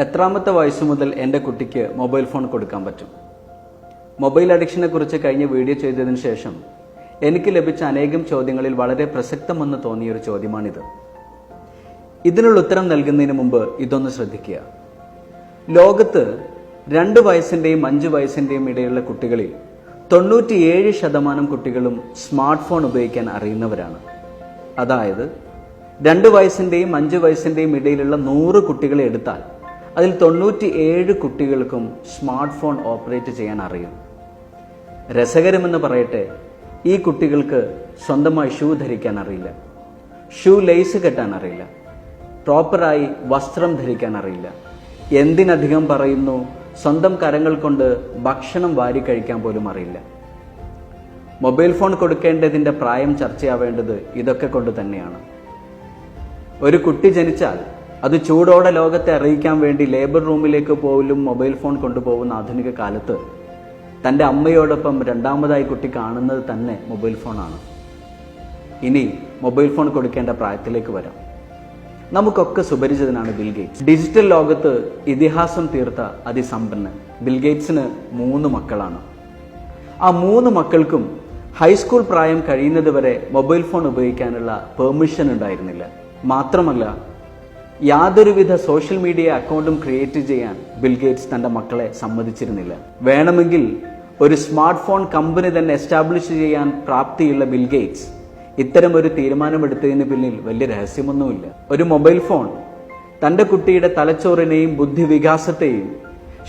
എത്രാമത്തെ വയസ്സ് മുതൽ എൻ്റെ കുട്ടിക്ക് മൊബൈൽ ഫോൺ കൊടുക്കാൻ പറ്റും? മൊബൈൽ അഡിക്ഷനെ കുറിച്ച് കഴിഞ്ഞ വീഡിയോ ചെയ്തതിനു ശേഷം എനിക്ക് ലഭിച്ച അനേകം ചോദ്യങ്ങളിൽ വളരെ പ്രസക്തമെന്ന് തോന്നിയൊരു ചോദ്യമാണിത്. ഇതിനുള്ള ഉത്തരം നൽകുന്നതിന് മുമ്പ് ഇതൊന്ന് ശ്രദ്ധിക്കുക. ലോകത്ത് 2 വയസ്സിൻ്റെയും 5 വയസ്സിൻ്റെയും ഇടയിലുള്ള കുട്ടികളിൽ 97% കുട്ടികളും സ്മാർട്ട് ഫോൺ ഉപയോഗിക്കാൻ അറിയുന്നവരാണ്. അതായത് 2 വയസ്സിൻ്റെയും 5 വയസ്സിൻ്റെയും ഇടയിലുള്ള 100 കുട്ടികളെ എടുത്താൽ അതിൽ 97 കുട്ടികൾക്കും സ്മാർട്ട് ഫോൺ ഓപ്പറേറ്റ് ചെയ്യാൻ അറിയും. രസകരമെന്ന് പറയട്ടെ, ഈ കുട്ടികൾക്ക് സ്വന്തമായി ഷൂ ധരിക്കാൻ അറിയില്ല, ഷൂ ലേസ് കെട്ടാൻ അറിയില്ല, പ്രോപ്പറായി വസ്ത്രം ധരിക്കാൻ അറിയില്ല. എന്തിനധികം പറയുന്നു, സ്വന്തം കരങ്ങൾ കൊണ്ട് ഭക്ഷണം വാരി കഴിക്കാൻ പോലും അറിയില്ല. മൊബൈൽ ഫോൺ കൊടുക്കേണ്ടതിൻ്റെ പ്രായം ചർച്ചയാവേണ്ടത് ഇതൊക്കെ കൊണ്ട് തന്നെയാണ്. ഒരു കുട്ടി ജനിച്ചാൽ അത് ചൂടോടെ ലോകത്തെ അറിയിക്കാൻ വേണ്ടി ലേബർ റൂമിലേക്ക് പോലും മൊബൈൽ ഫോൺ കൊണ്ടുപോകുന്ന ആധുനിക കാലത്ത് തൻ്റെ അമ്മയോടൊപ്പം രണ്ടാമതായി കുട്ടി കാണുന്നത് തന്നെ മൊബൈൽ ഫോണാണ്. ഇനി മൊബൈൽ ഫോൺ കൊടുക്കേണ്ട പ്രായത്തിലേക്ക് വരാം. നമുക്കൊക്കെ സുപരിചിതനാണ് ബിൽ ഗേറ്റ്സ്. ഡിജിറ്റൽ ലോകത്ത് ഇതിഹാസം തീർത്ത അതിസമ്പന്നൻ. ബിൽ ഗേറ്റ്സിന് 3 മക്കളാണ്. ആ 3 മക്കൾക്കും ഹൈസ്കൂൾ പ്രായം കഴിയുന്നത് വരെ മൊബൈൽ ഫോൺ ഉപയോഗിക്കാനുള്ള പെർമിഷൻ ഉണ്ടായിരുന്നില്ല. മാത്രമല്ല, യാതൊരുവിധ സോഷ്യൽ മീഡിയ അക്കൗണ്ടും ക്രിയേറ്റ് ചെയ്യാൻ ബിൽ ഗേറ്റ്സ് തൻ്റെ മക്കളെ സമ്മതിച്ചിരുന്നില്ല. വേണമെങ്കിൽ ഒരു സ്മാർട്ട് ഫോൺ കമ്പനി തന്നെ എസ്റ്റാബ്ലിഷ് ചെയ്യാൻ പ്രാപ്തിയുള്ള ബിൽ ഗേറ്റ്സ് ഇത്തരം ഒരു തീരുമാനമെടുത്തതിന് പിന്നിൽ വലിയ രഹസ്യമൊന്നുമില്ല. ഒരു മൊബൈൽ ഫോൺ തൻ്റെ കുട്ടിയുടെ തലച്ചോറിനെയും ബുദ്ധിവികാസത്തെയും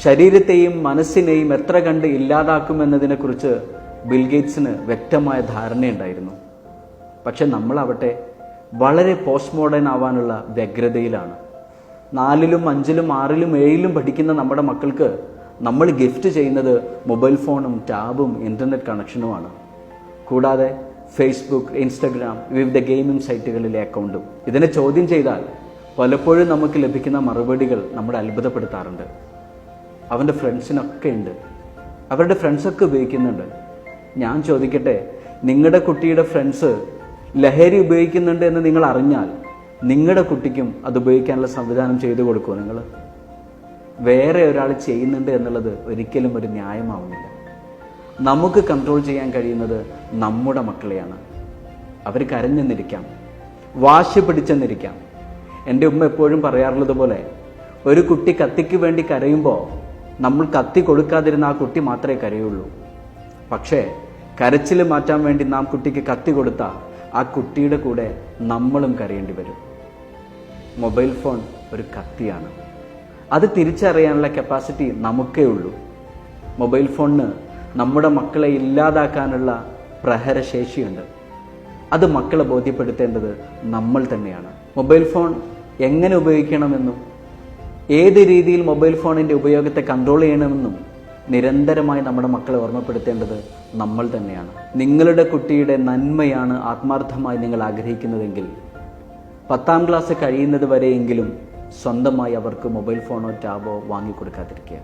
ശരീരത്തെയും മനസ്സിനെയും എത്ര കണ്ട് ഇല്ലാതാക്കുമെന്നതിനെക്കുറിച്ച് ബിൽ ഗേറ്റ്സിന് വ്യക്തമായ ധാരണയുണ്ടായിരുന്നു. പക്ഷെ നമ്മളാവട്ടെ വളരെ പോസ്റ്റ് മോഡേൺ ആവാനുള്ള വ്യഗ്രതയിലാണ്. 4ലും 5ലും 6ലും 7ലും പഠിക്കുന്ന നമ്മുടെ മക്കൾക്ക് നമ്മൾ ഗിഫ്റ്റ് ചെയ്യുന്നത് മൊബൈൽ ഫോണും ടാബും ഇൻ്റർനെറ്റ് കണക്ഷനുമാണ്. കൂടാതെ ഫേസ്ബുക്ക്, ഇൻസ്റ്റഗ്രാം, വിവിധ ഗെയിമിംഗ് സൈറ്റുകളിലെ അക്കൗണ്ടും. ഇതിനെ ചോദ്യം ചെയ്താൽ പലപ്പോഴും നമുക്ക് ലഭിക്കുന്ന മറുപടികൾ നമ്മളെ അത്ഭുതപ്പെടുത്താറുണ്ട്. അവൻ്റെ ഫ്രണ്ട്സിനൊക്കെ ഉണ്ട്, അവരുടെ ഫ്രണ്ട്സൊക്കെ ഉപയോഗിക്കുന്നുണ്ട്. ഞാൻ ചോദിക്കട്ടെ, നിങ്ങളുടെ കുട്ടിയുടെ ഫ്രണ്ട്സ് ലഹരി ഉപയോഗിക്കുന്നുണ്ട് എന്ന് നിങ്ങൾ അറിഞ്ഞാൽ നിങ്ങളുടെ കുട്ടിക്കും അത് ഉപയോഗിക്കാനുള്ള സംവിധാനം ചെയ്തു കൊടുക്കുമോ? നിങ്ങൾ വേറെ ഒരാൾ ചെയ്യുന്നുണ്ട് എന്നുള്ളത് ഒരിക്കലും ഒരു ന്യായമാവുന്നില്ല. നമുക്ക് കൺട്രോൾ ചെയ്യാൻ കഴിയുന്നത് നമ്മുടെ മക്കളെയാണ്. അവർ കരഞ്ഞെന്നിരിക്കാം, വാശി പിടിച്ചെന്നിരിക്കാം. എൻ്റെ ഉമ്മ എപ്പോഴും പറയാറുള്ളത് പോലെ, ഒരു കുട്ടി കത്തിക്ക് വേണ്ടി കരയുമ്പോൾ നമ്മൾ കത്തി കൊടുക്കാതിരുന്ന ആ കുട്ടി മാത്രമേ കരയുള്ളൂ. പക്ഷേ കരച്ചിൽ മാറ്റാൻ വേണ്ടി നാം കുട്ടിക്ക് കത്തി കൊടുത്താൽ ആ കുട്ടിയുടെ കൂടെ നമ്മളും കരയേണ്ടി വരും. മൊബൈൽ ഫോൺ ഒരു കത്തിയാണ്. അത് തിരിച്ചറിയാനുള്ള കപ്പാസിറ്റി നമുക്കേ ഉള്ളൂ. മൊബൈൽ ഫോണിന് നമ്മുടെ മക്കളെ ഇല്ലാതാക്കാനുള്ള പ്രഹരശേഷിയുണ്ട്. അത് മക്കളെ ബോധ്യപ്പെടുത്തേണ്ടത് നമ്മൾ തന്നെയാണ്. മൊബൈൽ ഫോൺ എങ്ങനെ ഉപയോഗിക്കണമെന്നും ഏത് രീതിയിൽ മൊബൈൽ ഫോണിൻ്റെ ഉപയോഗത്തെ കൺട്രോൾ ചെയ്യണമെന്നും നിരന്തരമായി നമ്മുടെ മക്കളെ ഓർമ്മപ്പെടുത്തേണ്ടത് നമ്മൾ തന്നെയാണ്. നിങ്ങളുടെ കുട്ടിയുടെ നന്മയാണ് ആത്മാർത്ഥമായി നിങ്ങൾ ആഗ്രഹിക്കുന്നതെങ്കിൽ 10ാം ക്ലാസ് കഴിയുന്നത് വരെയെങ്കിലും സ്വന്തമായി അവർക്ക് മൊബൈൽ ഫോണോ ടാബോ വാങ്ങിക്കൊടുക്കാതിരിക്കുക.